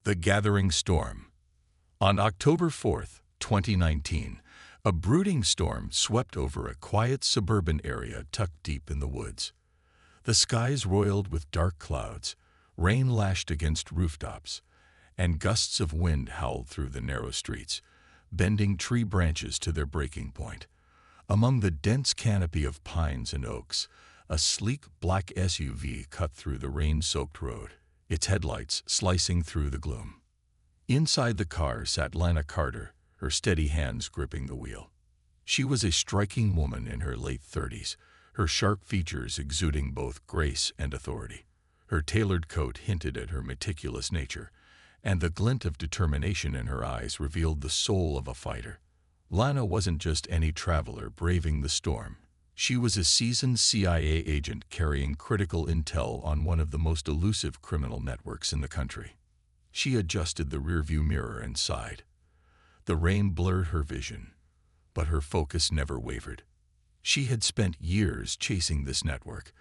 The Gathering Storm. On October 4th, 2019, a brooding storm swept over a quiet suburban area tucked deep in the woods. The skies roiled with dark clouds, rain lashed against rooftops, and gusts of wind howled through the narrow streets, bending tree branches to their breaking point. Among the dense canopy of pines and oaks, a sleek black SUV cut through the rain-soaked road, its headlights slicing through the gloom. Inside the car sat Lana Carter, her steady hands gripping the wheel. She was a striking woman in her late 30s, her sharp features exuding both grace and authority. Her tailored coat hinted at her meticulous nature, and the glint of determination in her eyes revealed the soul of a fighter. Lana wasn't just any traveler braving the storm. She was a seasoned CIA agent carrying critical intel on one of the most elusive criminal networks in the country. She adjusted the rearview mirror and sighed. The rain blurred her vision, but her focus never wavered. She had spent years chasing this network,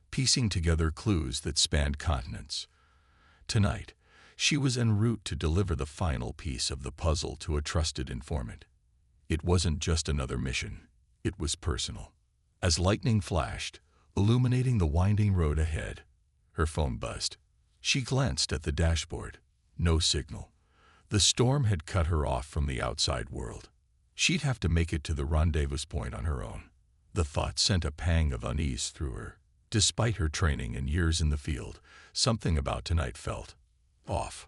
piecing together clues that spanned continents. Tonight, she was en route to deliver the final piece of the puzzle to a trusted informant. It wasn't just another mission, it was personal. As lightning flashed, illuminating the winding road ahead, her phone buzzed. She glanced at the dashboard. No signal. The storm had cut her off from the outside world. She'd have to make it to the rendezvous point on her own. The thought sent a pang of unease through her. Despite her training and years in the field, something about tonight felt off.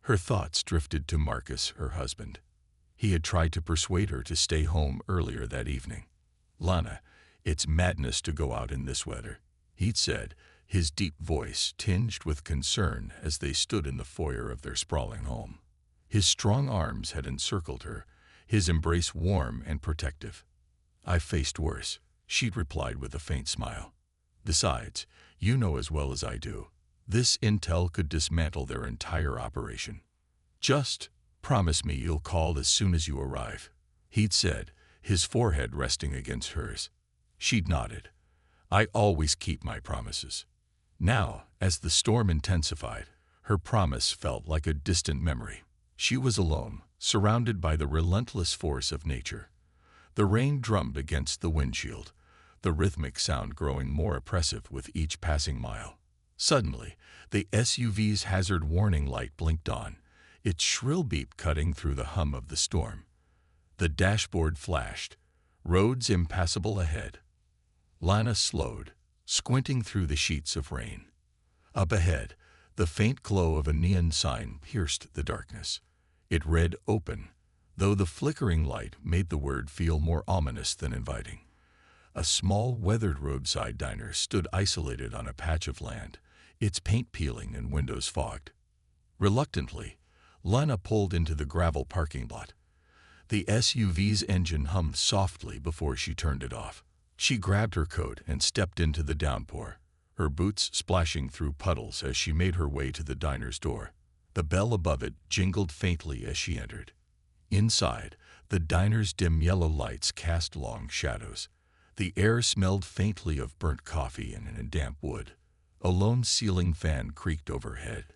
Her thoughts drifted to Marcus, her husband. He had tried to persuade her to stay home earlier that evening. "Lana, it's madness to go out in this weather," he'd said, his deep voice tinged with concern as they stood in the foyer of their sprawling home. His strong arms had encircled her, his embrace warm and protective. "I've faced worse," she'd replied with a faint smile. "Besides, you know as well as I do, this intel could dismantle their entire operation. Just promise me you'll call as soon as you arrive," he'd said, his forehead resting against hers. She'd nodded. "I always keep my promises." Now, as the storm intensified, her promise felt like a distant memory. She was alone, surrounded by the relentless force of nature. The rain drummed against the windshield, the rhythmic sound growing more oppressive with each passing mile. Suddenly, the SUV's hazard warning light blinked on, its shrill beep cutting through the hum of the storm. The dashboard flashed, roads impassable ahead. Lana slowed, squinting through the sheets of rain. Up ahead, the faint glow of a neon sign pierced the darkness. It read "Open," though the flickering light made the word feel more ominous than inviting. A small, weathered roadside diner stood isolated on a patch of land, its paint peeling and windows fogged. Reluctantly, Lana pulled into the gravel parking lot. The SUV's engine hummed softly before she turned it off. She grabbed her coat and stepped into the downpour, her boots splashing through puddles as she made her way to the diner's door. The bell above it jingled faintly as she entered. Inside, the diner's dim yellow lights cast long shadows. The air smelled faintly of burnt coffee and damp wood. A lone ceiling fan creaked overhead,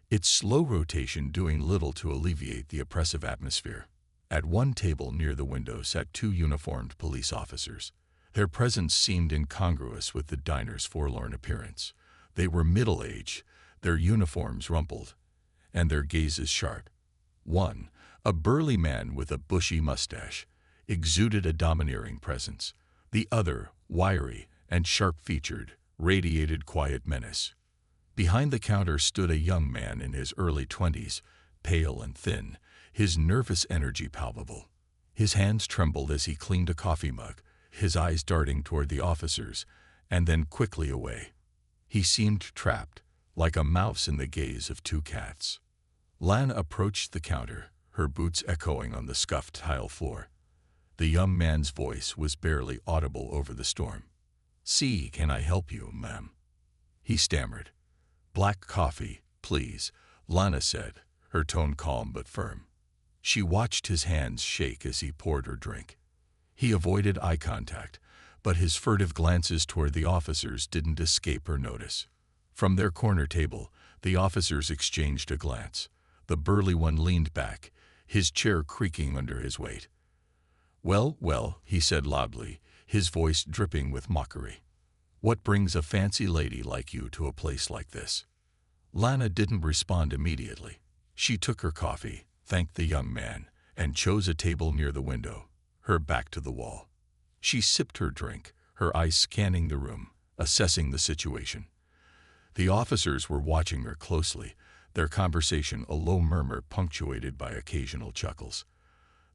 its slow rotation doing little to alleviate the oppressive atmosphere. At one table near the window sat two uniformed police officers. Their presence seemed incongruous with the diner's forlorn appearance. They were middle-aged, their uniforms rumpled, and their gazes sharp. One, a burly man with a bushy mustache, exuded a domineering presence. The other, wiry and sharp-featured, radiated quiet menace. Behind the counter stood a young man in his early 20s, pale and thin, his nervous energy palpable. His hands trembled as he cleaned a coffee mug, his eyes darting toward the officers, and then quickly away. He seemed trapped, like a mouse in the gaze of two cats. Lana approached the counter, her boots echoing on the scuffed tile floor. The young man's voice was barely audible over the storm. "Can I help you, ma'am?" he stammered. "Black coffee, please," Lana said, her tone calm but firm. She watched his hands shake as he poured her drink. He avoided eye contact, but his furtive glances toward the officers didn't escape her notice. From their corner table, the officers exchanged a glance. The burly one leaned back, his chair creaking under his weight. "Well, well," he said loudly, his voice dripping with mockery. "What brings a fancy lady like you to a place like this?" Lana didn't respond immediately. She took her coffee, thanked the young man, and chose a table near the window, her back to the wall. She sipped her drink, her eyes scanning the room, assessing the situation. The officers were watching her closely, their conversation a low murmur punctuated by occasional chuckles.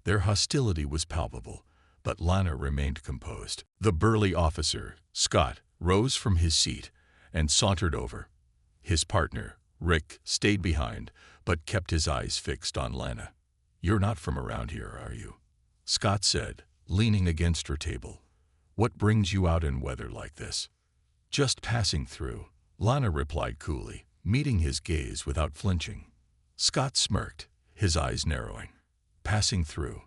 Their hostility was palpable, but Lana remained composed. The burly officer, Scott, rose from his seat and sauntered over. His partner, Rick, stayed behind, but kept his eyes fixed on Lana. "You're not from around here, are you?" Scott said, leaning against her table. "What brings you out in weather like this?" "Just passing through," Lana replied coolly, meeting his gaze without flinching. Scott smirked, his eyes narrowing. "Passing through?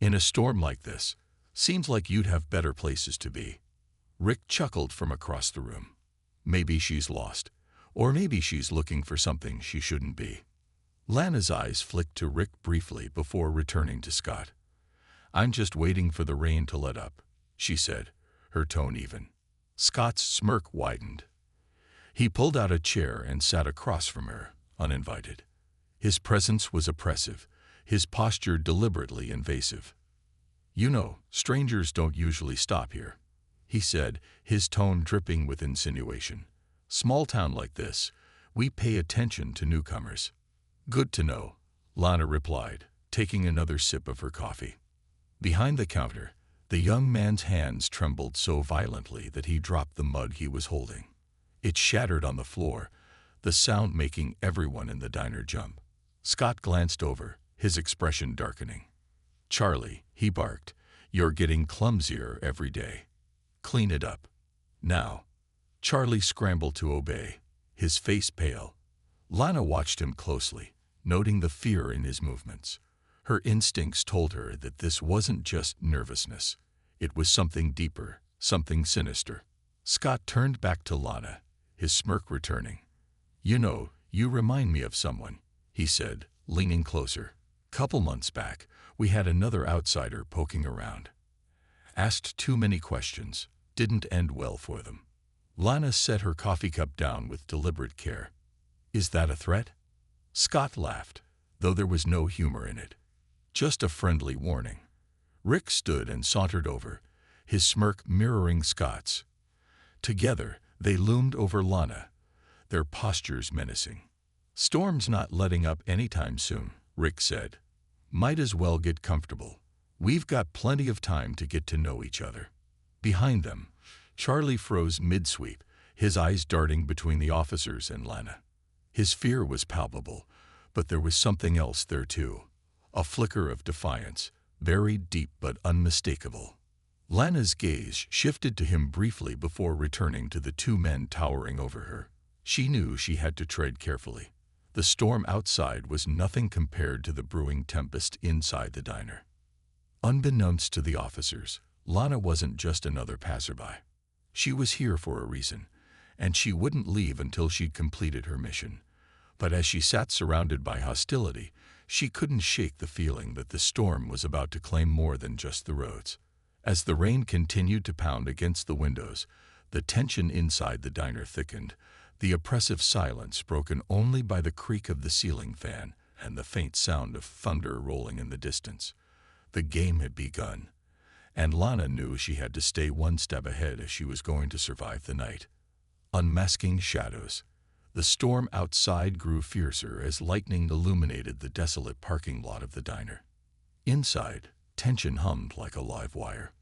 In a storm like this? Seems like you'd have better places to be." Rick chuckled from across the room. "Maybe she's lost. Or maybe she's looking for something she shouldn't be." Lana's eyes flicked to Rick briefly before returning to Scott. "I'm just waiting for the rain to let up," she said, her tone even. Scott's smirk widened. He pulled out a chair and sat across from her, uninvited. His presence was oppressive, his posture deliberately invasive. "You know, strangers don't usually stop here," he said, his tone dripping with insinuation. "Small town like this, we pay attention to newcomers." "Good to know," Lana replied, taking another sip of her coffee. Behind the counter, the young man's hands trembled so violently that he dropped the mug he was holding. It shattered on the floor, the sound making everyone in the diner jump. Scott glanced over, his expression darkening. "Charlie," he barked, "you're getting clumsier every day. Clean it up. Now." Charlie scrambled to obey, his face pale. Lana watched him closely, noting the fear in his movements. Her instincts told her that this wasn't just nervousness. It was something deeper, something sinister. Scott turned back to Lana, his smirk returning. "You know, you remind me of someone," he said, leaning closer. "Couple months back, we had another outsider poking around. Asked too many questions, didn't end well for them." Lana set her coffee cup down with deliberate care. "Is that a threat?" Scott laughed, though there was no humor in it. "Just a friendly warning." Rick stood and sauntered over, his smirk mirroring Scott's. Together, they loomed over Lana, their postures menacing. "Storm's not letting up anytime soon," Rick said. "Might as well get comfortable. We've got plenty of time to get to know each other." Behind them, Charlie froze mid-sweep, his eyes darting between the officers and Lana. His fear was palpable, but there was something else there too, a flicker of defiance, very deep but unmistakable. Lana's gaze shifted to him briefly before returning to the two men towering over her. She knew she had to tread carefully. The storm outside was nothing compared to the brewing tempest inside the diner. Unbeknownst to the officers, Lana wasn't just another passerby. She was here for a reason, and she wouldn't leave until she'd completed her mission. But as she sat surrounded by hostility, she couldn't shake the feeling that the storm was about to claim more than just the roads. As the rain continued to pound against the windows, the tension inside the diner thickened, the oppressive silence broken only by the creak of the ceiling fan and the faint sound of thunder rolling in the distance. The game had begun, and Lana knew she had to stay one step ahead if she was going to survive the night. Unmasking shadows. The storm outside grew fiercer as lightning illuminated the desolate parking lot of the diner. Inside, tension hummed like a live wire.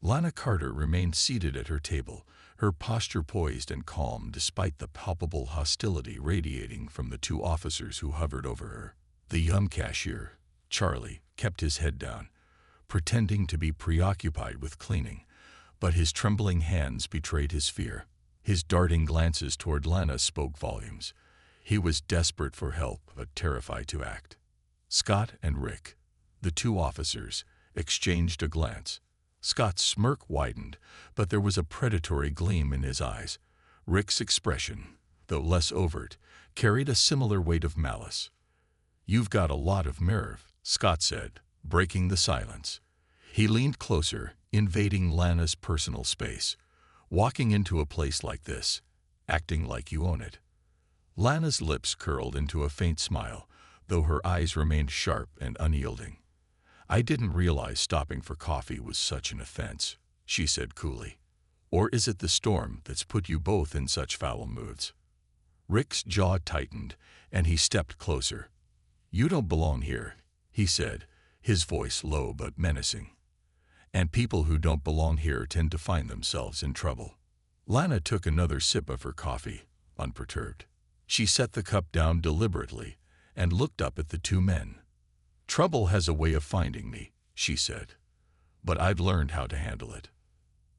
Lana Carter remained seated at her table, her posture poised and calm despite the palpable hostility radiating from the two officers who hovered over her. The young cashier, Charlie, kept his head down, pretending to be preoccupied with cleaning, but his trembling hands betrayed his fear. His darting glances toward Lana spoke volumes. He was desperate for help, but terrified to act. Scott and Rick, the two officers, exchanged a glance. Scott's smirk widened, but there was a predatory gleam in his eyes. Rick's expression, though less overt, carried a similar weight of malice. "You've got a lot of nerve," Scott said, breaking the silence. He leaned closer, invading Lana's personal space. "Walking into a place like this, acting like you own it." Lana's lips curled into a faint smile, though her eyes remained sharp and unyielding. "I didn't realize stopping for coffee was such an offense," she said coolly. "Or is it the storm that's put you both in such foul moods?" Rick's jaw tightened, and he stepped closer. "You don't belong here," he said, his voice low but menacing. "And people who don't belong here tend to find themselves in trouble." Lana took another sip of her coffee, unperturbed. She set the cup down deliberately and looked up at the two men. "Trouble has a way of finding me," she said, "but I've learned how to handle it."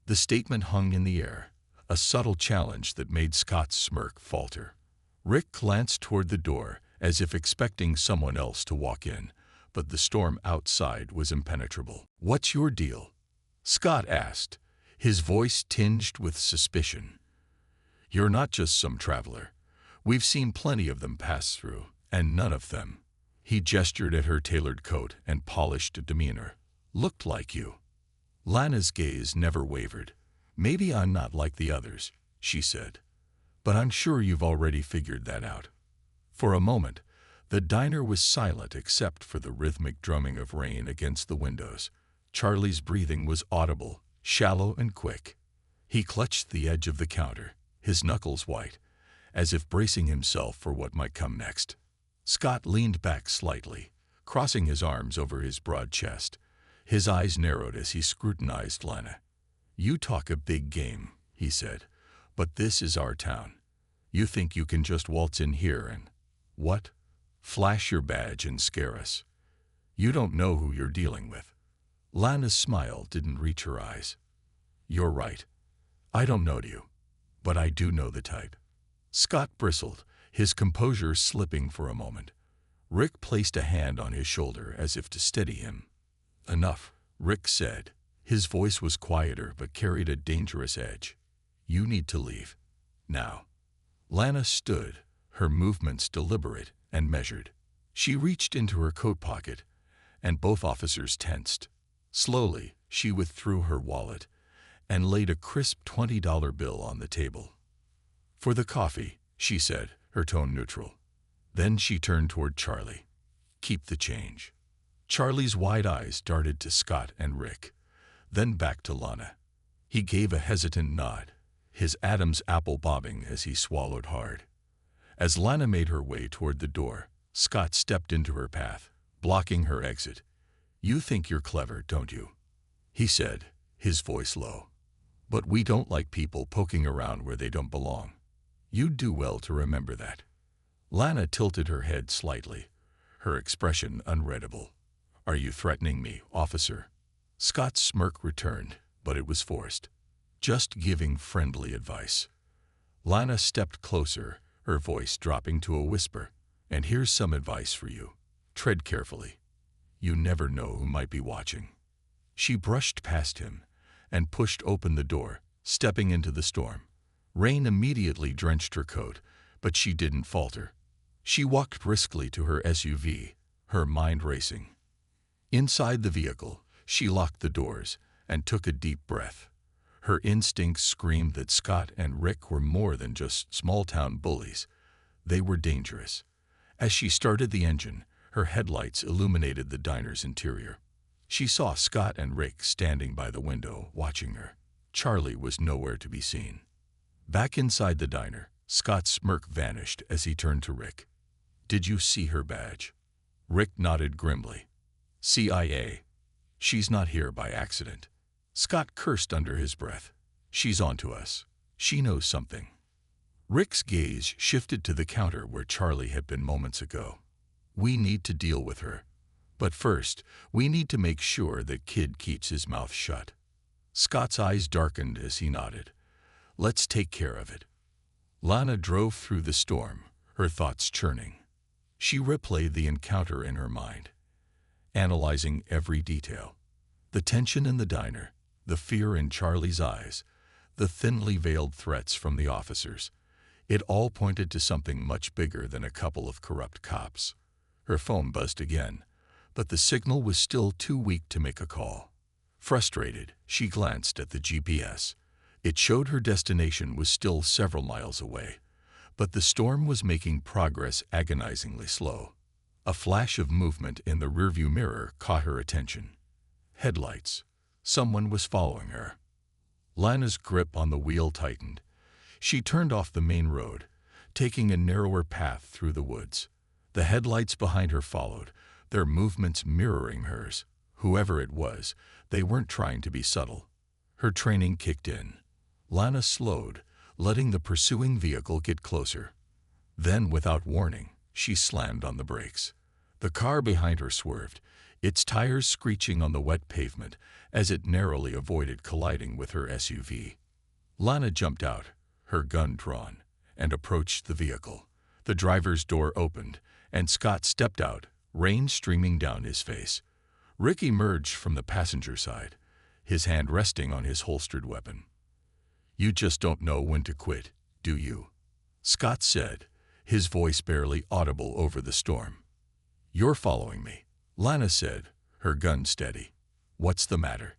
The statement hung in the air, a subtle challenge that made Scott's smirk falter. Rick glanced toward the door as if expecting someone else to walk in, but the storm outside was impenetrable. "What's your deal?" Scott asked, his voice tinged with suspicion. "You're not just some traveler. We've seen plenty of them pass through, and none of them," he gestured at her tailored coat and polished demeanor, "looked like you." Lana's gaze never wavered. "Maybe I'm not like the others," she said, "but I'm sure you've already figured that out." For a moment, the diner was silent except for the rhythmic drumming of rain against the windows. Charlie's breathing was audible, shallow and quick. He clutched the edge of the counter, his knuckles white, as if bracing himself for what might come next. Scott leaned back slightly, crossing his arms over his broad chest. His eyes narrowed as he scrutinized Lana. "You talk a big game," he said, "but this is our town. You think you can just waltz in here and, what? Flash your badge and scare us. You don't know who you're dealing with." Lana's smile didn't reach her eyes. "You're right. I don't know you, but I do know the type." Scott bristled, his composure slipping for a moment. Rick placed a hand on his shoulder as if to steady him. "Enough," Rick said. His voice was quieter but carried a dangerous edge. "You need to leave. Now." Lana stood, her movements deliberate and measured. She reached into her coat pocket, and both officers tensed. Slowly, she withdrew her wallet and laid a crisp $20 bill on the table. "For the coffee," she said, her tone neutral. Then she turned toward Charlie. "Keep the change." Charlie's wide eyes darted to Scott and Rick, then back to Lana. He gave a hesitant nod, his Adam's apple bobbing as he swallowed hard. As Lana made her way toward the door, Scott stepped into her path, blocking her exit. "You think you're clever, don't you?" he said, his voice low. "But we don't like people poking around where they don't belong. You'd do well to remember that." Lana tilted her head slightly, her expression unreadable. "Are you threatening me, officer?" Scott's smirk returned, but it was forced. "Just giving friendly advice." Lana stepped closer, her voice dropping to a whisper. "And here's some advice for you. Tread carefully. You never know who might be watching." She brushed past him and pushed open the door, stepping into the storm. Rain immediately drenched her coat, but she didn't falter. She walked briskly to her SUV, her mind racing. Inside the vehicle, she locked the doors and took a deep breath. Her instincts screamed that Scott and Rick were more than just small-town bullies. They were dangerous. As she started the engine, her headlights illuminated the diner's interior. She saw Scott and Rick standing by the window, watching her. Charlie was nowhere to be seen. Back inside the diner, Scott's smirk vanished as he turned to Rick. "Did you see her badge?" Rick nodded grimly. "CIA. She's not here by accident." Scott cursed under his breath. "She's onto us. She knows something." Rick's gaze shifted to the counter where Charlie had been moments ago. "We need to deal with her. But first, we need to make sure that Kid keeps his mouth shut." Scott's eyes darkened as he nodded. "Let's take care of it." Lana drove through the storm, her thoughts churning. She replayed the encounter in her mind, analyzing every detail. The tension in the diner, the fear in Charlie's eyes, the thinly veiled threats from the officers. It all pointed to something much bigger than a couple of corrupt cops. Her phone buzzed again, but the signal was still too weak to make a call. Frustrated, she glanced at the GPS. It showed her destination was still several miles away, but the storm was making progress agonizingly slow. A flash of movement in the rearview mirror caught her attention. Headlights. Someone was following her. Lana's grip on the wheel tightened. She turned off the main road, taking a narrower path through the woods. The headlights behind her followed, their movements mirroring hers. Whoever it was, they weren't trying to be subtle. Her training kicked in. Lana slowed, letting the pursuing vehicle get closer. Then, without warning, she slammed on the brakes. The car behind her swerved, its tires screeching on the wet pavement as it narrowly avoided colliding with her SUV. Lana jumped out, her gun drawn, and approached the vehicle. The driver's door opened, and Scott stepped out, rain streaming down his face. Rick emerged from the passenger side, his hand resting on his holstered weapon. "You just don't know when to quit, do you?" Scott said, his voice barely audible over the storm. "You're following me," Lana said, her gun steady. "What's the matter?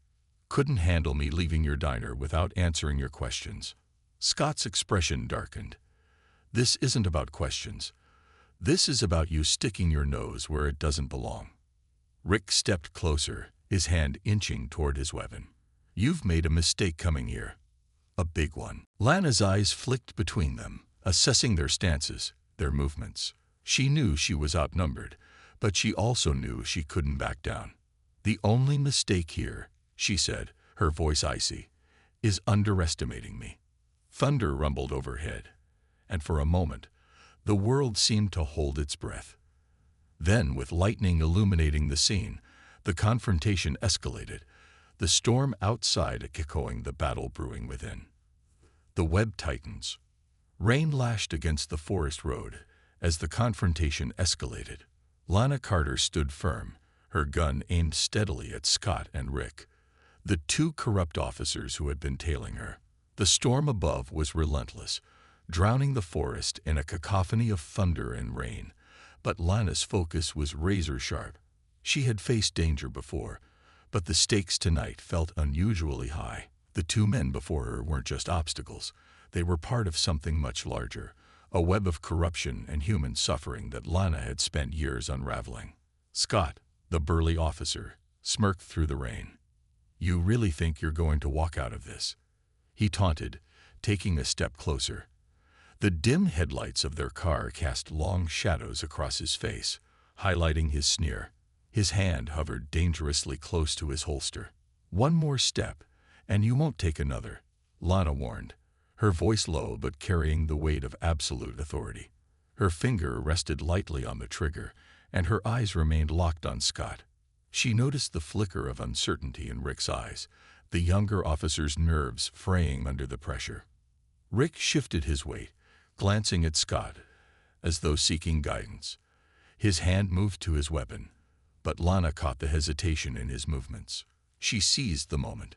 Couldn't handle me leaving your diner without answering your questions." Scott's expression darkened. "This isn't about questions. This is about you sticking your nose where it doesn't belong." Rick stepped closer, his hand inching toward his weapon. "You've made a mistake coming here. A big one." Lana's eyes flicked between them, assessing their stances, their movements. She knew she was outnumbered, but she also knew she couldn't back down. "The only mistake here," she said, her voice icy, "is underestimating me." Thunder rumbled overhead, and for a moment, the world seemed to hold its breath. Then, with lightning illuminating the scene, the confrontation escalated, the storm outside echoing the battle brewing within. The web tightens. Rain lashed against the forest road as the confrontation escalated. Lana Carter stood firm, her gun aimed steadily at Scott and Rick, the two corrupt officers who had been tailing her. The storm above was relentless, drowning the forest in a cacophony of thunder and rain, but Lana's focus was razor-sharp. She had faced danger before, but the stakes tonight felt unusually high. The two men before her weren't just obstacles. They were part of something much larger, a web of corruption and human suffering that Lana had spent years unraveling. Scott, the burly officer, smirked through the rain. "You really think you're going to walk out of this?" he taunted, taking a step closer. The dim headlights of their car cast long shadows across his face, highlighting his sneer. His hand hovered dangerously close to his holster. "One more step, and you won't take another," Lana warned, her voice low but carrying the weight of absolute authority. Her finger rested lightly on the trigger, and her eyes remained locked on Scott. She noticed the flicker of uncertainty in Rick's eyes, the younger officer's nerves fraying under the pressure. Rick shifted his weight, glancing at Scott, as though seeking guidance. His hand moved to his weapon, but Lana caught the hesitation in his movements. She seized the moment.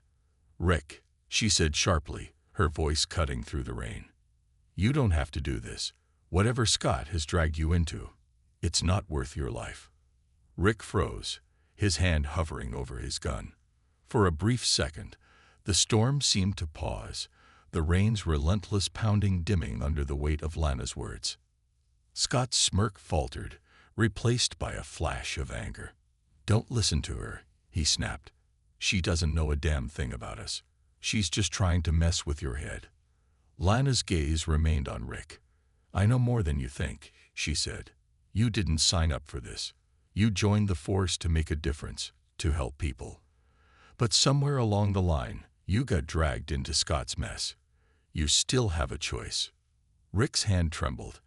"Rick," she said sharply, her voice cutting through the rain. "You don't have to do this. Whatever Scott has dragged you into, it's not worth your life." Rick froze, his hand hovering over his gun. For a brief second, the storm seemed to pause, the rain's relentless pounding dimming under the weight of Lana's words. Scott's smirk faltered, replaced by a flash of anger. "Don't listen to her," he snapped. "She doesn't know a damn thing about us. She's just trying to mess with your head." Lana's gaze remained on Rick. "I know more than you think," she said. "You didn't sign up for this. You joined the force to make a difference, to help people. But somewhere along the line, you got dragged into Scott's mess. You still have a choice." Rick's hand trembled,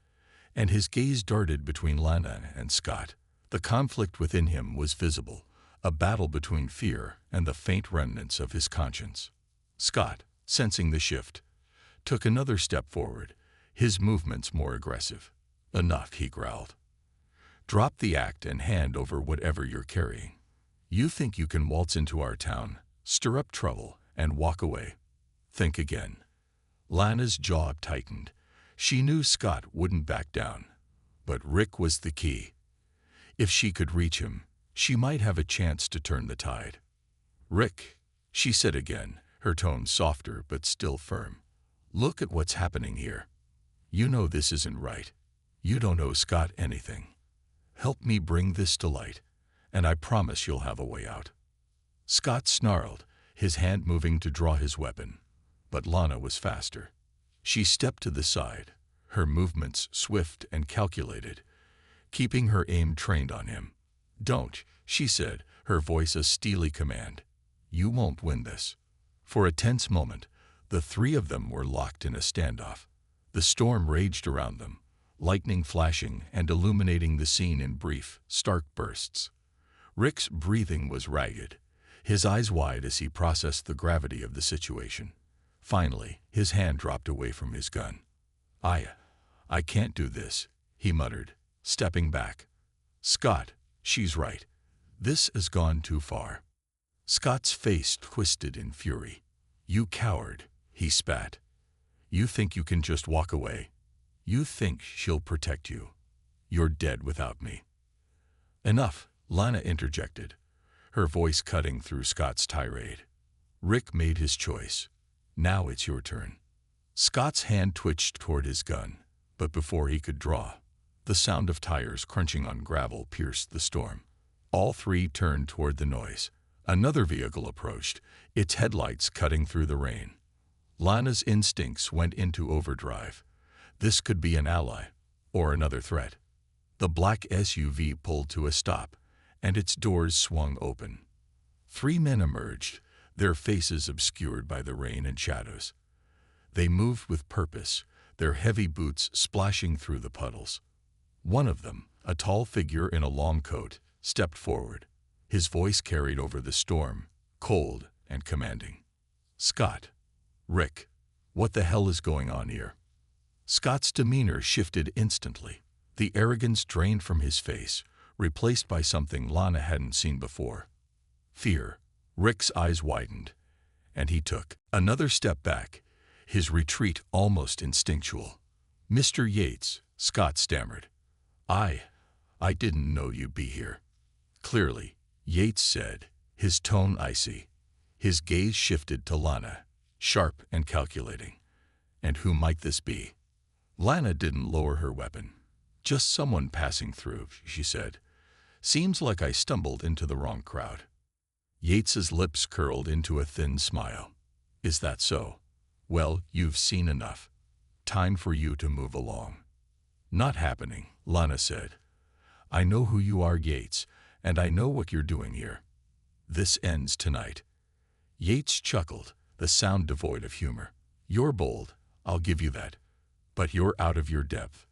and his gaze darted between Lana and Scott. The conflict within him was visible, a battle between fear and the faint remnants of his conscience. Scott, sensing the shift, took another step forward, his movements more aggressive. "Enough," he growled. "Drop the act and hand over whatever you're carrying. You think you can waltz into our town, stir up trouble, and walk away? Think again." Lana's jaw tightened. She knew Scott wouldn't back down, but Rick was the key. If she could reach him, she might have a chance to turn the tide. "Rick," she said again, her tone softer but still firm. "Look at what's happening here. You know this isn't right. You don't owe Scott anything. Help me bring this to light, and I promise you'll have a way out." Scott snarled, his hand moving to draw his weapon. But Lana was faster. She stepped to the side, her movements swift and calculated, keeping her aim trained on him. "Don't," she said, her voice a steely command. "You won't win this." For a tense moment, the three of them were locked in a standoff. The storm raged around them, lightning flashing and illuminating the scene in brief, stark bursts. Rick's breathing was ragged, his eyes wide as he processed the gravity of the situation. Finally, his hand dropped away from his gun. I can't do this," he muttered, stepping back. "Scott, she's right. This has gone too far." Scott's face twisted in fury. "You coward," he spat. "You think you can just walk away? You think she'll protect you? You're dead without me." "Enough," Lana interjected, her voice cutting through Scott's tirade. "Rick made his choice. Now it's your turn." Scott's hand twitched toward his gun, but before he could draw, the sound of tires crunching on gravel pierced the storm. All three turned toward the noise. Another vehicle approached, its headlights cutting through the rain. Lana's instincts went into overdrive. This could be an ally, or another threat. The black SUV pulled to a stop, and its doors swung open. Three men emerged, their faces obscured by the rain and shadows. They moved with purpose, their heavy boots splashing through the puddles. One of them, a tall figure in a long coat, stepped forward. His voice carried over the storm, cold and commanding. "Scott. Rick. What the hell is going on here?" Scott's demeanor shifted instantly. The arrogance drained from his face, replaced by something Lana hadn't seen before. Fear. Rick's eyes widened, and he took another step back, his retreat almost instinctual. "Mr. Yates," Scott stammered. I didn't know you'd be here." "Clearly," Yates said, his tone icy. His gaze shifted to Lana, sharp and calculating. "And who might this be?" Lana didn't lower her weapon. "Just someone passing through," she said. "Seems like I stumbled into the wrong crowd." Yates's lips curled into a thin smile. "Is that so? Well, you've seen enough. Time for you to move along." "Not happening," Lana said. "I know who you are, Yates, and I know what you're doing here. This ends tonight." Yates chuckled, the sound devoid of humor. "You're bold, I'll give you that. But you're out of your depth.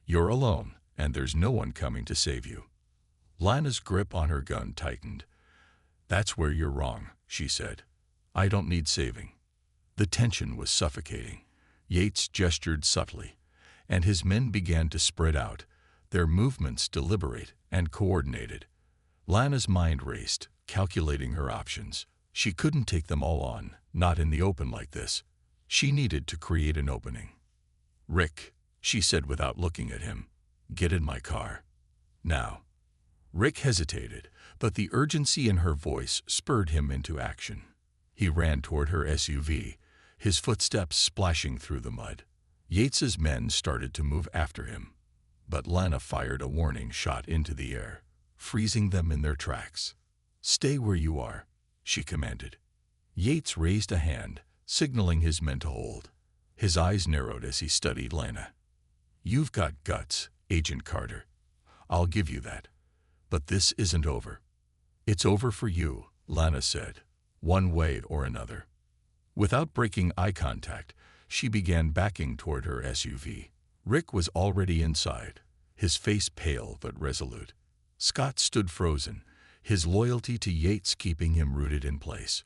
You're alone, and there's no one coming to save you." Lana's grip on her gun tightened. "That's where you're wrong," she said. "I don't need saving." The tension was suffocating. Yates gestured subtly, and his men began to spread out, their movements deliberate and coordinated. Lana's mind raced, calculating her options. She couldn't take them all on, not in the open like this. She needed to create an opening. "Rick," she said without looking at him, "get in my car. Now." Rick hesitated, but the urgency in her voice spurred him into action. He ran toward her SUV, his footsteps splashing through the mud. Yates's men started to move after him, but Lana fired a warning shot into the air, freezing them in their tracks. "Stay where you are," she commanded. Yates raised a hand, signaling his men to hold. His eyes narrowed as he studied Lana. "You've got guts, Agent Carter. I'll give you that. But this isn't over." "It's over for you," Lana said, "one way or another." Without breaking eye contact, she began backing toward her SUV. Rick was already inside, his face pale but resolute. Scott stood frozen, his loyalty to Yates keeping him rooted in place.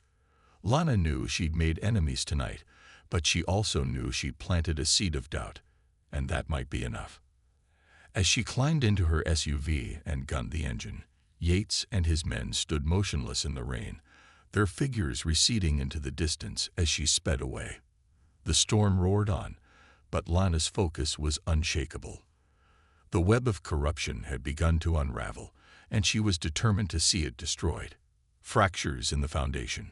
Lana knew she'd made enemies tonight, but she also knew she'd planted a seed of doubt, and that might be enough. As she climbed into her SUV and gunned the engine, Yates and his men stood motionless in the rain, their figures receding into the distance as she sped away. The storm roared on, but Lana's focus was unshakable. The web of corruption had begun to unravel, and she was determined to see it destroyed. Fractures in the foundation.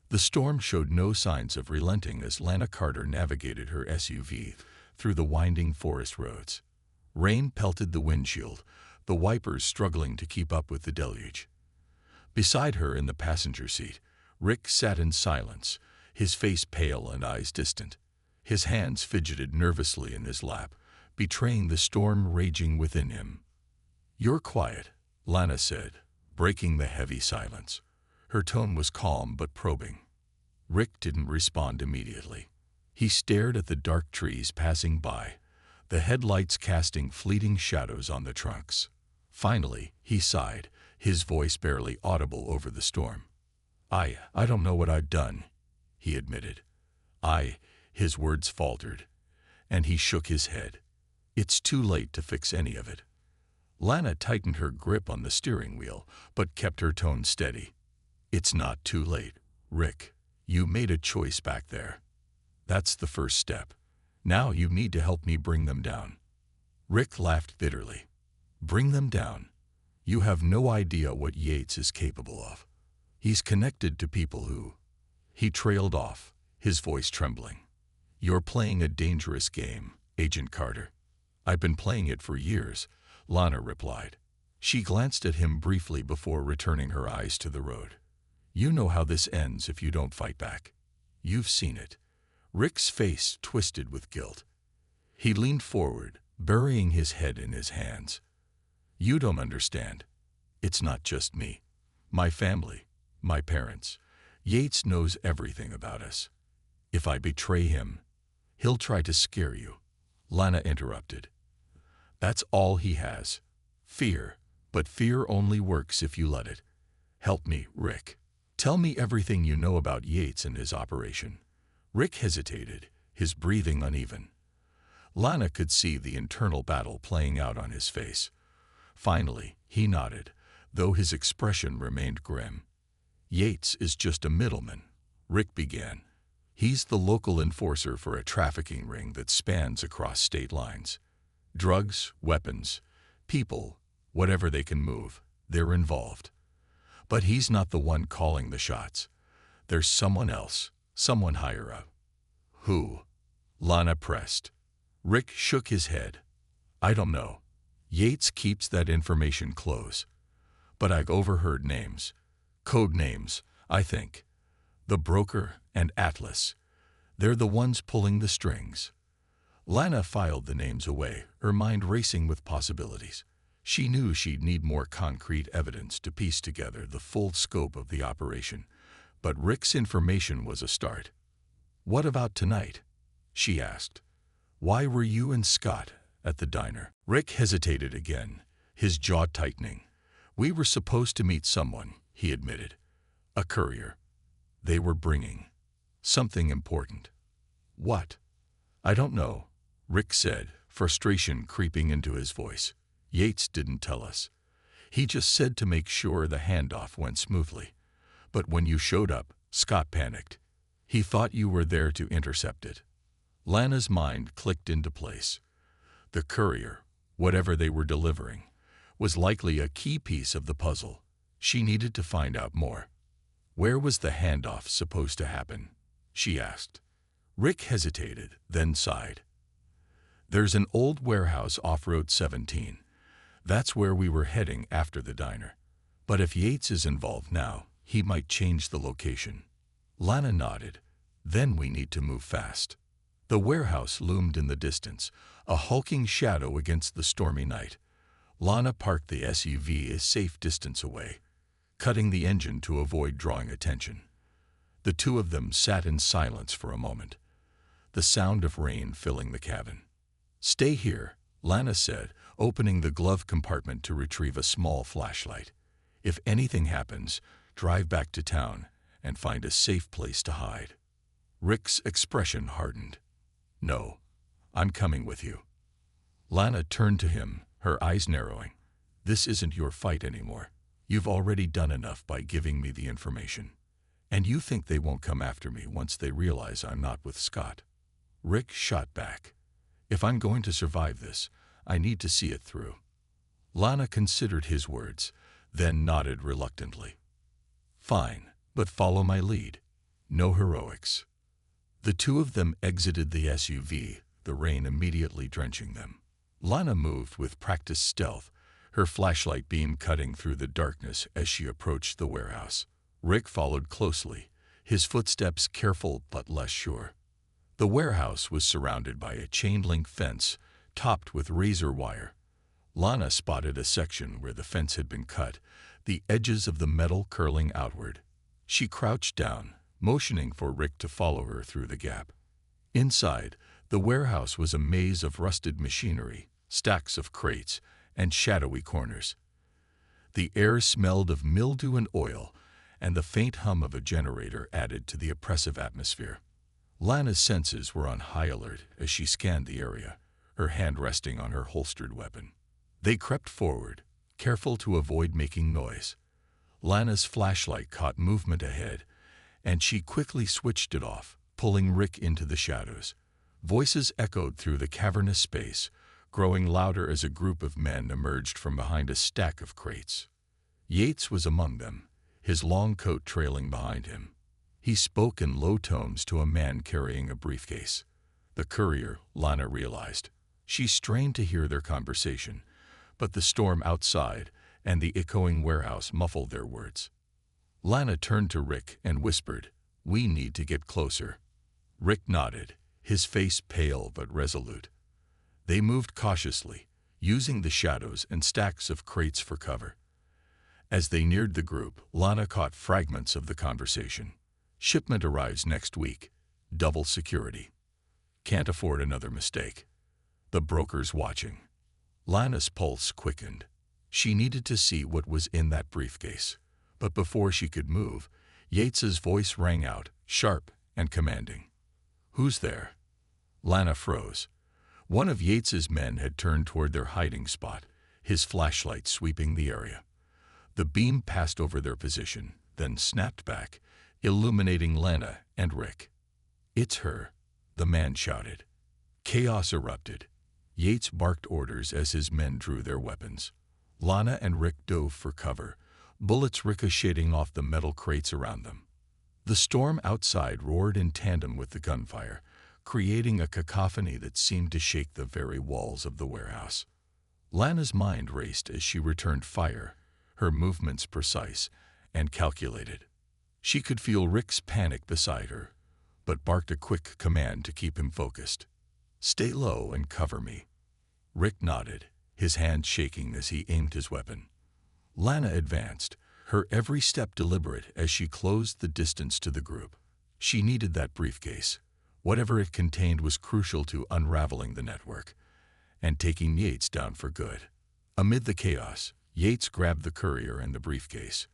The storm showed no signs of relenting as Lana Carter navigated her SUV through the winding forest roads. Rain pelted the windshield, the wipers struggling to keep up with the deluge. Beside her in the passenger seat, Rick sat in silence, his face pale and eyes distant. His hands fidgeted nervously in his lap, betraying the storm raging within him. "You're quiet," Lana said, breaking the heavy silence. Her tone was calm but probing. Rick didn't respond immediately. He stared at the dark trees passing by, the headlights casting fleeting shadows on the trunks. Finally, he sighed, his voice barely audible over the storm. I don't know what I've done," he admitted. His words faltered, and he shook his head. "It's too late to fix any of it." Lana tightened her grip on the steering wheel, but kept her tone steady. "It's not too late, Rick. You made a choice back there. That's the first step. Now you need to help me bring them down." Rick laughed bitterly. "Bring them down? You have no idea what Yates is capable of. He's connected to people who—" He trailed off, his voice trembling. "You're playing a dangerous game, Agent Carter." "I've been playing it for years," Lana replied. She glanced at him briefly before returning her eyes to the road. "You know how this ends if you don't fight back. You've seen it." Rick's face twisted with guilt. He leaned forward, burying his head in his hands. "You don't understand. It's not just me. My family, my parents. Yates knows everything about us. If I betray him, he'll try to scare you." Lana interrupted. "That's all he has. Fear. But fear only works if you let it. Help me, Rick. Tell me everything you know about Yates and his operation." Rick hesitated, his breathing uneven. Lana could see the internal battle playing out on his face. Finally, he nodded, though his expression remained grim. "Yates is just a middleman," Rick began. "He's the local enforcer for a trafficking ring that spans across state lines. Drugs, weapons, people, whatever they can move, they're involved. But he's not the one calling the shots. There's someone else, someone higher up." "Who?" Lana pressed. Rick shook his head. "I don't know. Yates keeps that information close. But I've overheard names. Code names, I think. The broker and Atlas. They're the ones pulling the strings." Lana filed the names away, her mind racing with possibilities. She knew she'd need more concrete evidence to piece together the full scope of the operation, but Rick's information was a start. "What about tonight?" she asked. "Why were you and Scott at the diner?" Rick hesitated again, his jaw tightening. "We were supposed to meet someone," he admitted. "A courier. They were bringing something important." "What?" "I don't know," Rick said, frustration creeping into his voice. "Yates didn't tell us. He just said to make sure the handoff went smoothly. But when you showed up, Scott panicked. He thought you were there to intercept it." Lana's mind clicked into place. The courier, whatever they were delivering, was likely a key piece of the puzzle. She needed to find out more. "Where was the handoff supposed to happen?" she asked. Rick hesitated, then sighed. "There's an old warehouse off Route 17. That's where we were heading after the diner. But if Yates is involved now, he might change the location." Lana nodded. "Then we need to move fast." The warehouse loomed in the distance, a hulking shadow against the stormy night. Lana parked the SUV a safe distance away, cutting the engine to avoid drawing attention. The two of them sat in silence for a moment, the sound of rain filling the cabin. "Stay here," Lana said, opening the glove compartment to retrieve a small flashlight. "If anything happens, drive back to town and find a safe place to hide." Rick's expression hardened. "No, I'm coming with you." Lana turned to him, her eyes narrowing. "This isn't your fight anymore. You've already done enough by giving me the information. And you think they won't come after me once they realize I'm not with Scott." Rick shot back. "If I'm going to survive this, I need to see it through." Lana considered his words, then nodded reluctantly. "Fine, but follow my lead. No heroics." The two of them exited the SUV, the rain immediately drenching them. Lana moved with practiced stealth, her flashlight beam cutting through the darkness as she approached the warehouse. Rick followed closely, his footsteps careful but less sure. The warehouse was surrounded by a chain-link fence topped with razor wire. Lana spotted a section where the fence had been cut, the edges of the metal curling outward. She crouched down, motioning for Rick to follow her through the gap. Inside, the warehouse was a maze of rusted machinery, stacks of crates, and shadowy corners. The air smelled of mildew and oil, and the faint hum of a generator added to the oppressive atmosphere. Lana's senses were on high alert as she scanned the area, her hand resting on her holstered weapon. They crept forward, careful to avoid making noise. Lana's flashlight caught movement ahead, and she quickly switched it off, pulling Rick into the shadows. Voices echoed through the cavernous space, growing louder as a group of men emerged from behind a stack of crates. Yates was among them, his long coat trailing behind him. He spoke in low tones to a man carrying a briefcase. The courier, Lana realized. She strained to hear their conversation, but the storm outside and the echoing warehouse muffled their words. Lana turned to Rick and whispered, "We need to get closer." Rick nodded, his face pale but resolute. They moved cautiously, using the shadows and stacks of crates for cover. As they neared the group, Lana caught fragments of the conversation. "Shipment arrives next week. Double security. Can't afford another mistake. The broker's watching." Lana's pulse quickened. She needed to see what was in that briefcase. But before she could move, Yates's voice rang out, sharp and commanding. "Who's there?" Lana froze. One of Yates's men had turned toward their hiding spot, his flashlight sweeping the area. The beam passed over their position, then snapped back, illuminating Lana and Rick. "It's her," the man shouted. Chaos erupted. Yates barked orders as his men drew their weapons. Lana and Rick dove for cover, bullets ricocheting off the metal crates around them. The storm outside roared in tandem with the gunfire, creating a cacophony that seemed to shake the very walls of the warehouse. Lana's mind raced as she returned fire, her movements precise and calculated. She could feel Rick's panic beside her, but barked a quick command to keep him focused. "Stay low and cover me." Rick nodded, his hand shaking as he aimed his weapon. Lana advanced, her every step deliberate as she closed the distance to the group. She needed that briefcase. Whatever it contained was crucial to unraveling the network and taking Yates down for good. Amid the chaos, Yates grabbed the courier and the briefcase,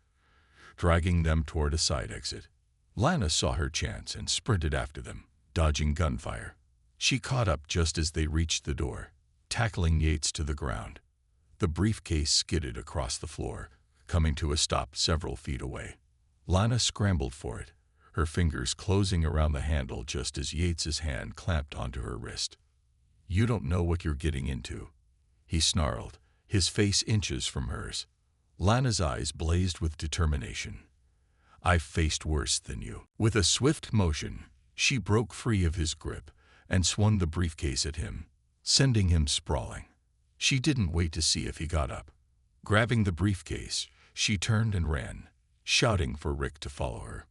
dragging them toward a side exit. Lana saw her chance and sprinted after them, dodging gunfire. She caught up just as they reached the door, tackling Yates to the ground. The briefcase skidded across the floor, coming to a stop several feet away. Lana scrambled for it, her fingers closing around the handle just as Yates's hand clamped onto her wrist. "You don't know what you're getting into," he snarled, his face inches from hers. Lana's eyes blazed with determination. "I've faced worse than you." With a swift motion, she broke free of his grip and swung the briefcase at him, sending him sprawling. She didn't wait to see if he got up. Grabbing the briefcase, she turned and ran, shouting for Rick to follow her.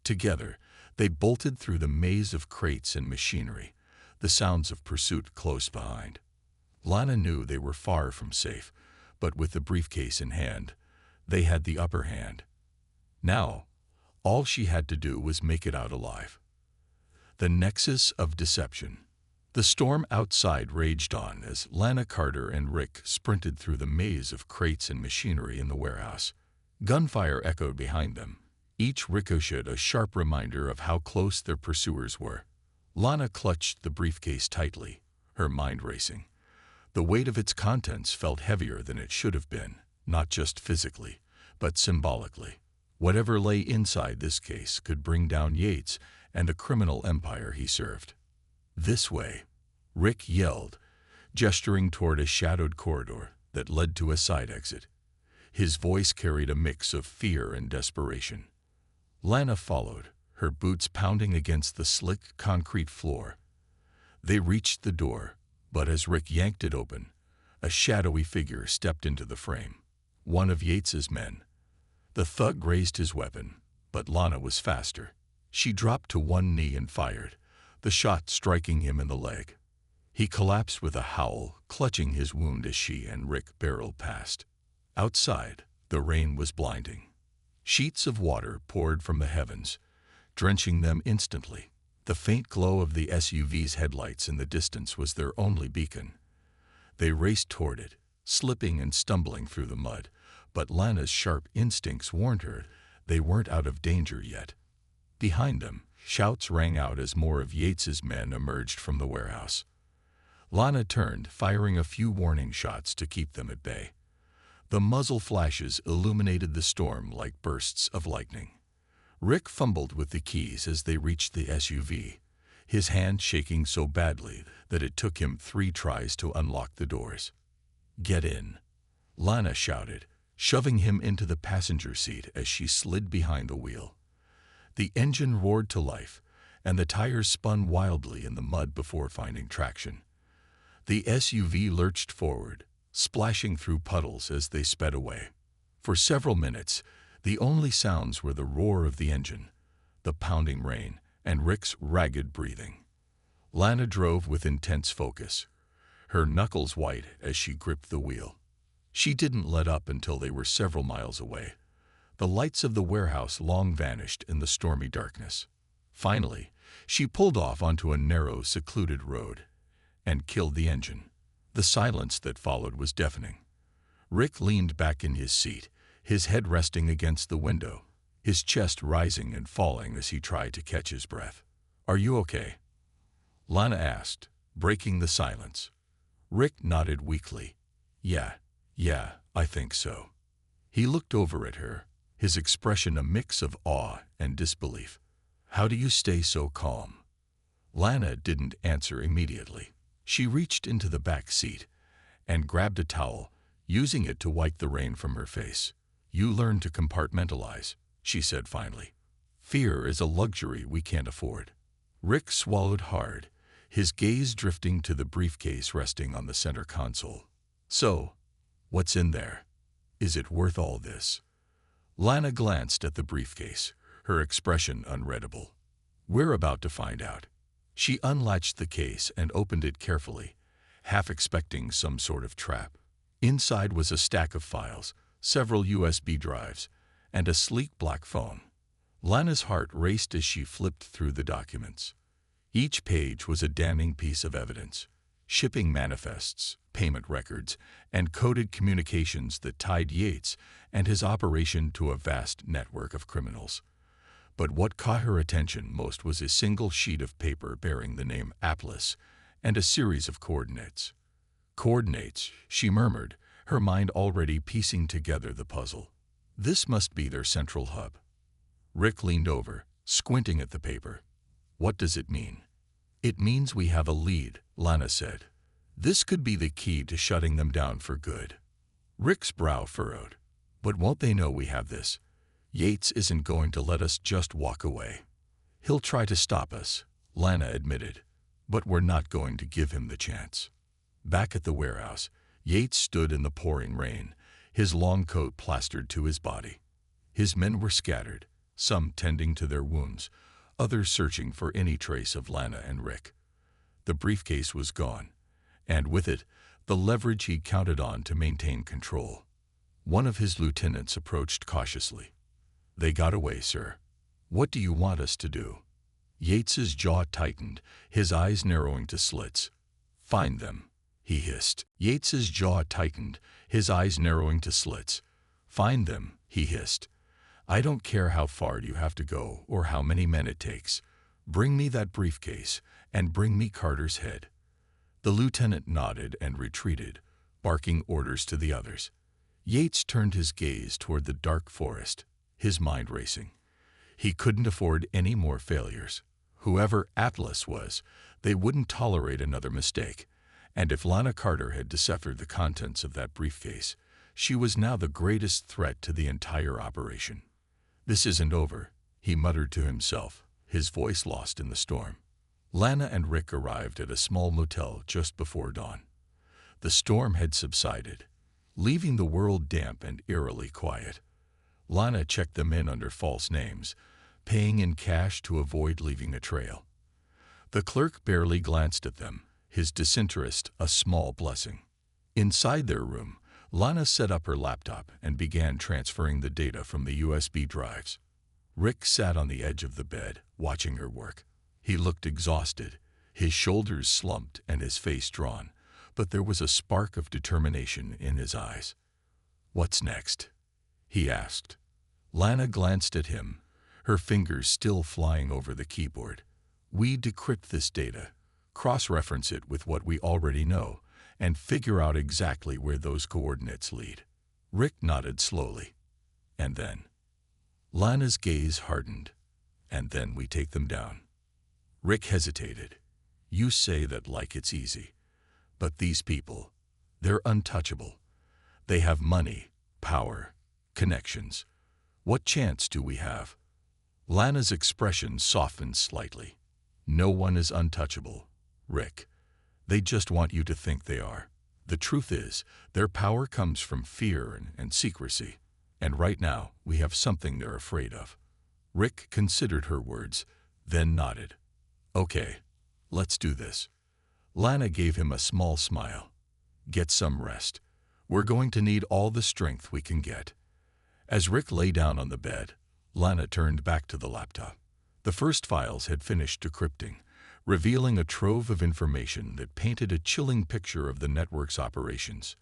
Together, they bolted through the maze of crates and machinery, the sounds of pursuit close behind. Lana knew they were far from safe, but with the briefcase in hand, they had the upper hand. Now, all she had to do was make it out alive. The nexus of deception. The storm outside raged on as Lana Carter and Rick sprinted through the maze of crates and machinery in the warehouse. Gunfire echoed behind them, each ricochet a sharp reminder of how close their pursuers were. Lana clutched the briefcase tightly, her mind racing. The weight of its contents felt heavier than it should have been, not just physically, but symbolically. Whatever lay inside this case could bring down Yates and the criminal empire he served. "This way," Rick yelled, gesturing toward a shadowed corridor that led to a side exit. His voice carried a mix of fear and desperation. Lana followed, her boots pounding against the slick concrete floor. They reached the door, but as Rick yanked it open, a shadowy figure stepped into the frame. One of Yates's men. The thug raised his weapon, but Lana was faster. She dropped to one knee and fired, the shot striking him in the leg. He collapsed with a howl, clutching his wound as she and Rick barreled past. Outside, the rain was blinding. Sheets of water poured from the heavens, drenching them instantly. The faint glow of the SUV's headlights in the distance was their only beacon. They raced toward it, slipping and stumbling through the mud, but Lana's sharp instincts warned her they weren't out of danger yet. Behind them, shouts rang out as more of Yates's men emerged from the warehouse. Lana turned, firing a few warning shots to keep them at bay. The muzzle flashes illuminated the storm like bursts of lightning. Rick fumbled with the keys as they reached the SUV, his hand shaking so badly that it took him 3 tries to unlock the doors. "Get in," Lana shouted, shoving him into the passenger seat as she slid behind the wheel. The engine roared to life, and the tires spun wildly in the mud before finding traction. The SUV lurched forward, splashing through puddles as they sped away. For several minutes, the only sounds were the roar of the engine, the pounding rain, and Rick's ragged breathing. Lana drove with intense focus, her knuckles white as she gripped the wheel. She didn't let up until they were several miles away. The lights of the warehouse long vanished in the stormy darkness. Finally, she pulled off onto a narrow, secluded road and killed the engine. The silence that followed was deafening. Rick leaned back in his seat, his head resting against the window, his chest rising and falling as he tried to catch his breath. "Are you okay?" Lana asked, breaking the silence. Rick nodded weakly. Yeah, I think so." He looked over at her, his expression a mix of awe and disbelief. "How do you stay so calm?" Lana didn't answer immediately. She reached into the back seat and grabbed a towel, using it to wipe the rain from her face. "You learn to compartmentalize," she said finally. "Fear is a luxury we can't afford." Rick swallowed hard, his gaze drifting to the briefcase resting on the center console. "So, what's in there? Is it worth all this?" Lana glanced at the briefcase, her expression unreadable. "We're about to find out." She unlatched the case and opened it carefully, half expecting some sort of trap. Inside was a stack of files, several USB drives, and a sleek black phone. Lana's heart raced as she flipped through the documents. Each page was a damning piece of evidence: shipping manifests, payment records, and coded communications that tied Yates and his operation to a vast network of criminals. But what caught her attention most was a single sheet of paper bearing the name Atlas and a series of coordinates. "Coordinates," she murmured, her mind already piecing together the puzzle. "This must be their central hub." Rick leaned over, squinting at the paper. "What does it mean?" "It means we have a lead," Lana said. "This could be the key to shutting them down for good." Rick's brow furrowed. "But won't they know we have this? Yates isn't going to let us just walk away." "He'll try to stop us," Lana admitted, "but we're not going to give him the chance." Back at the warehouse, Yates stood in the pouring rain, his long coat plastered to his body. His men were scattered, some tending to their wounds, others searching for any trace of Lana and Rick. The briefcase was gone, and with it, the leverage he counted on to maintain control. One of his lieutenants approached cautiously. "They got away, sir. What do you want us to do?" Yates's jaw tightened, his eyes narrowing to slits. "Find them," he hissed. Yates's jaw tightened, his eyes narrowing to slits. "Find them," he hissed. "I don't care how far you have to go or how many men it takes. Bring me that briefcase, and bring me Carter's head." The lieutenant nodded and retreated, barking orders to the others. Yates turned his gaze toward the dark forest, his mind racing. He couldn't afford any more failures. Whoever Atlas was, they wouldn't tolerate another mistake. And if Lana Carter had deciphered the contents of that briefcase, She was now the greatest threat to the entire operation. "This isn't over," he muttered to himself, his voice lost in the storm. Lana and Rick arrived at a small motel just before dawn. The storm had subsided, leaving the world damp and eerily quiet. Lana checked them in under false names, paying in cash to avoid leaving a trail. The clerk barely glanced at them, his disinterest a small blessing. Inside their room, Lana set up her laptop and began transferring the data from the USB drives. Rick sat on the edge of the bed, watching her work. He looked exhausted, his shoulders slumped and his face drawn, but there was a spark of determination in his eyes. "What's next?" he asked. Lana glanced at him, her fingers still flying over the keyboard. "We decrypt this data, cross-reference it with what we already know, and figure out exactly where those coordinates lead." Rick nodded slowly. "And then?" Lana's gaze hardened. "And then we take them down." Rick hesitated. "You say that like it's easy. But these people, they're untouchable. They have money, power, connections. What chance do we have?" Lana's expression softened slightly. "No one is untouchable, Rick. They just want you to think they are. The truth is, their power comes from fear and secrecy. And right now, we have something they're afraid of." Rick considered her words, then nodded. "Okay, let's do this." Lana gave him a small smile. "Get some rest. We're going to need all the strength we can get." As Rick lay down on the bed, Lana turned back to the laptop. The first files had finished decrypting, revealing a trove of information that painted a chilling picture of the network's operations.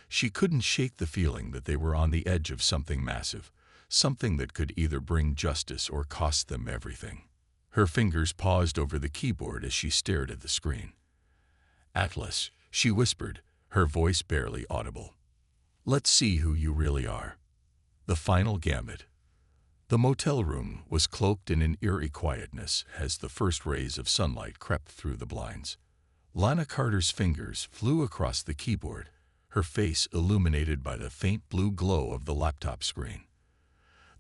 She couldn't shake the feeling that they were on the edge of something massive, something that could either bring justice or cost them everything. Her fingers paused over the keyboard as she stared at the screen. "Atlas," she whispered, her voice barely audible. "Let's see who you really are." The final gambit. The motel room was cloaked in an eerie quietness as the first rays of sunlight crept through the blinds. Lana Carter's fingers flew across the keyboard, her face illuminated by the faint blue glow of the laptop screen.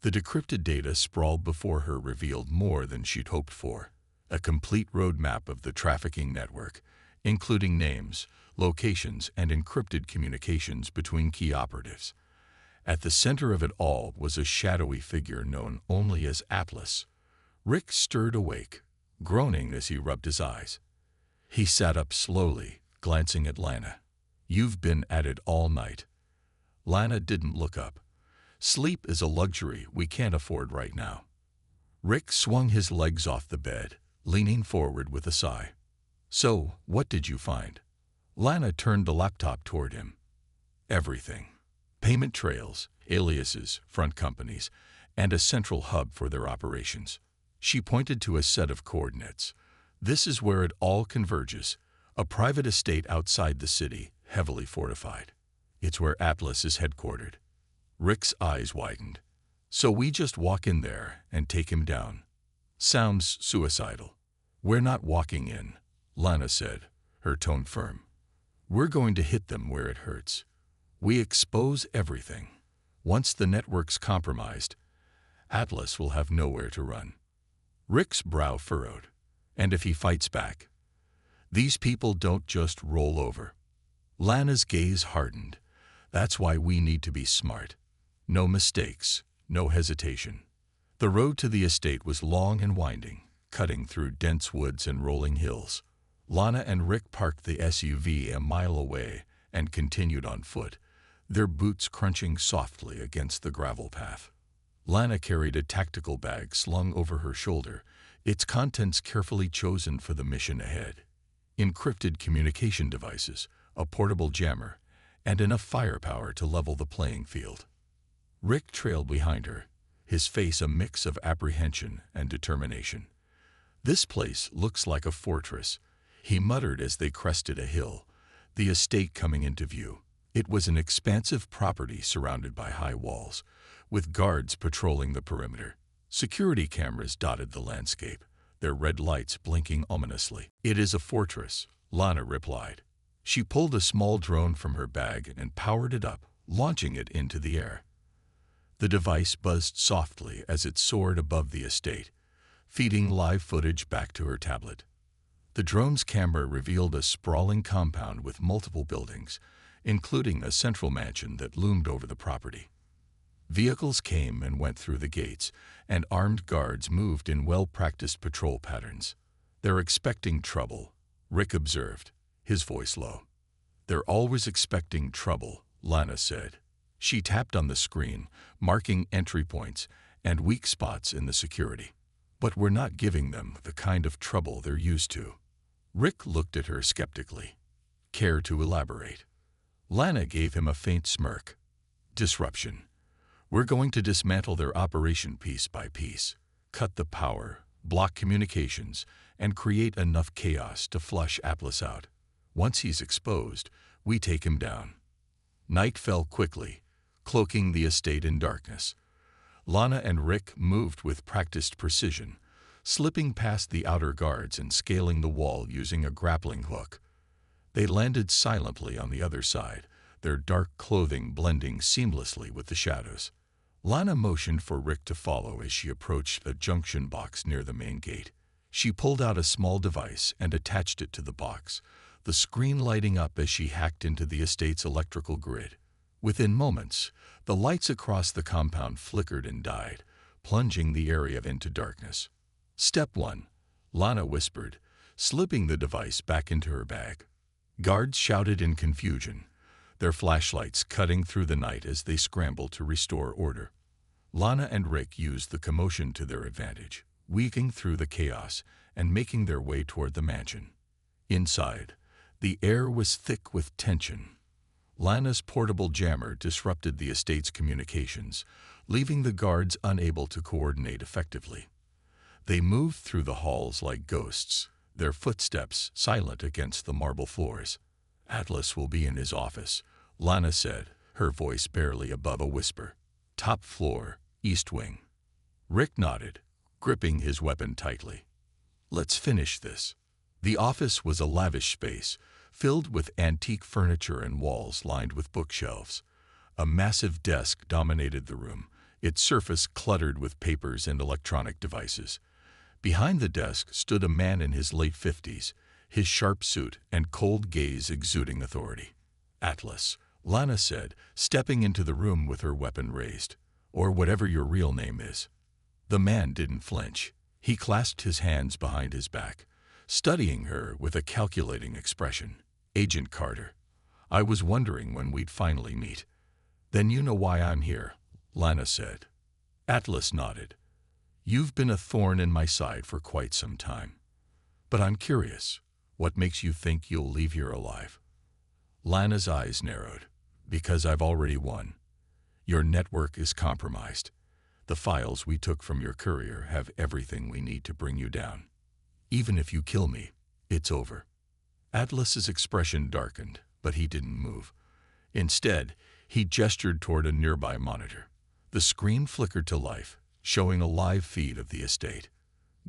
The decrypted data sprawled before her revealed more than she'd hoped for, a complete roadmap of the trafficking network, including names, locations, and encrypted communications between key operatives. At the center of it all was a shadowy figure known only as Atlas. Rick stirred awake, groaning as he rubbed his eyes. He sat up slowly, glancing at Lana. "You've been at it all night." Lana didn't look up. "Sleep is a luxury we can't afford right now." Rick swung his legs off the bed, leaning forward with a sigh. "So, what did you find?" Lana turned the laptop toward him. "Everything. Payment trails, aliases, front companies, and a central hub for their operations." She pointed to a set of coordinates. "This is where it all converges, a private estate outside the city, heavily fortified. It's where Atlas is headquartered." Rick's eyes widened. "So we just walk in there and take him down?" "Sounds suicidal." "We're not walking in," Lana said, her tone firm. "We're going to hit them where it hurts. We expose everything. Once the network's compromised, Atlas will have nowhere to run." Rick's brow furrowed. "And if he fights back?" "These people don't just roll over." Lana's gaze hardened. "That's why we need to be smart. No mistakes, no hesitation." The road to the estate was long and winding, cutting through dense woods and rolling hills. Lana and Rick parked the SUV a mile away and continued on foot, their boots crunching softly against the gravel path. Lana carried a tactical bag slung over her shoulder, its contents carefully chosen for the mission ahead. Encrypted communication devices, a portable jammer, and enough firepower to level the playing field. Rick trailed behind her, his face a mix of apprehension and determination. "This place looks like a fortress," he muttered as they crested a hill, the estate coming into view. It was an expansive property surrounded by high walls, with guards patrolling the perimeter. Security cameras dotted the landscape, their red lights blinking ominously. "It is a fortress," Lana replied. She pulled a small drone from her bag and powered it up, launching it into the air. The device buzzed softly as it soared above the estate, feeding live footage back to her tablet. The drone's camera revealed a sprawling compound with multiple buildings, including a central mansion that loomed over the property. Vehicles came and went through the gates, and armed guards moved in well-practiced patrol patterns. "They're expecting trouble," Rick observed, his voice low. "They're always expecting trouble," Lana said. She tapped on the screen, marking entry points and weak spots in the security. "But we're not giving them the kind of trouble they're used to." Rick looked at her skeptically. "Care to elaborate?" Lana gave him a faint smirk. "Disruption. We're going to dismantle their operation piece by piece, cut the power, block communications, and create enough chaos to flush Atlas out. Once he's exposed, we take him down." Night fell quickly, cloaking the estate in darkness. Lana and Rick moved with practiced precision, slipping past the outer guards and scaling the wall using a grappling hook. They landed silently on the other side, their dark clothing blending seamlessly with the shadows. Lana motioned for Rick to follow as she approached a junction box near the main gate. She pulled out a small device and attached it to the box, the screen lighting up as she hacked into the estate's electrical grid. Within moments, the lights across the compound flickered and died, plunging the area into darkness. "Step 1, Lana whispered, slipping the device back into her bag. Guards shouted in confusion, their flashlights cutting through the night as they scrambled to restore order. Lana and Rick used the commotion to their advantage, weaving through the chaos and making their way toward the mansion. Inside, the air was thick with tension. Lana's portable jammer disrupted the estate's communications, leaving the guards unable to coordinate effectively. They moved through the halls like ghosts, their footsteps silent against the marble floors. "Atlas will be in his office," Lana said, her voice barely above a whisper. "Top floor, east wing." Rick nodded, gripping his weapon tightly. "Let's finish this." The office was a lavish space, filled with antique furniture and walls lined with bookshelves. A massive desk dominated the room, its surface cluttered with papers and electronic devices. Behind the desk stood a man in his late 50s, his sharp suit and cold gaze exuding authority. "Atlas," Lana said, stepping into the room with her weapon raised. "Or whatever your real name is." The man didn't flinch. He clasped his hands behind his back, studying her with a calculating expression. "Agent Carter. I was wondering when we'd finally meet." "Then you know why I'm here," Lana said. Atlas nodded. "You've been a thorn in my side for quite some time. But I'm curious, what makes you think you'll leave here alive?" Lana's eyes narrowed. "Because I've already won. Your network is compromised. The files we took from your courier have everything we need to bring you down. Even if you kill me, it's over." Atlas's expression darkened, but he didn't move. Instead, he gestured toward a nearby monitor. The screen flickered to life, showing a live feed of the estate.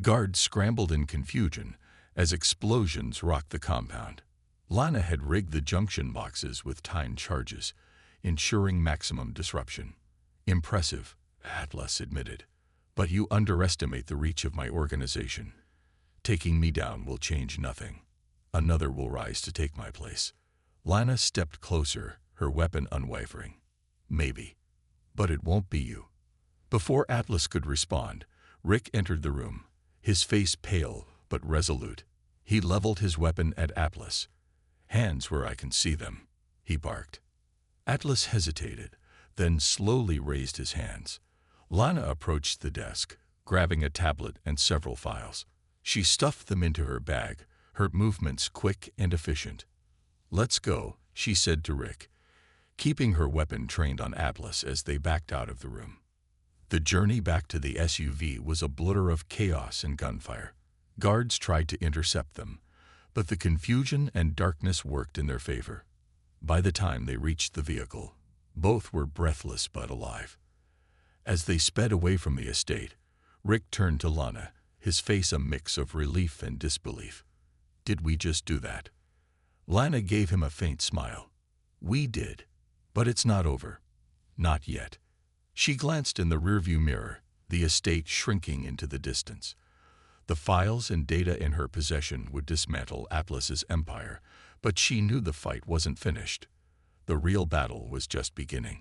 Guards scrambled in confusion as explosions rocked the compound. Lana had rigged the junction boxes with timed charges, ensuring maximum disruption. "Impressive," Atlas admitted, "but you underestimate the reach of my organization. Taking me down will change nothing. Another will rise to take my place." Lana stepped closer, her weapon unwavering. "Maybe. But it won't be you." Before Atlas could respond, Rick entered the room, his face pale but resolute. He leveled his weapon at Atlas. "Hands where I can see them," he barked. Atlas hesitated, then slowly raised his hands. Lana approached the desk, grabbing a tablet and several files. She stuffed them into her bag, her movements quick and efficient. "Let's go," she said to Rick, keeping her weapon trained on Atlas as they backed out of the room. The journey back to the SUV was a blur of chaos and gunfire. Guards tried to intercept them, but the confusion and darkness worked in their favor. By the time they reached the vehicle, both were breathless but alive. As they sped away from the estate, Rick turned to Lana, his face a mix of relief and disbelief. "Did we just do that?" Lana gave him a faint smile. "We did. But it's not over. Not yet. She glanced in the rearview mirror, the estate shrinking into the distance. The files and data in her possession would dismantle Atlas's empire, but she knew the fight wasn't finished. The real battle was just beginning.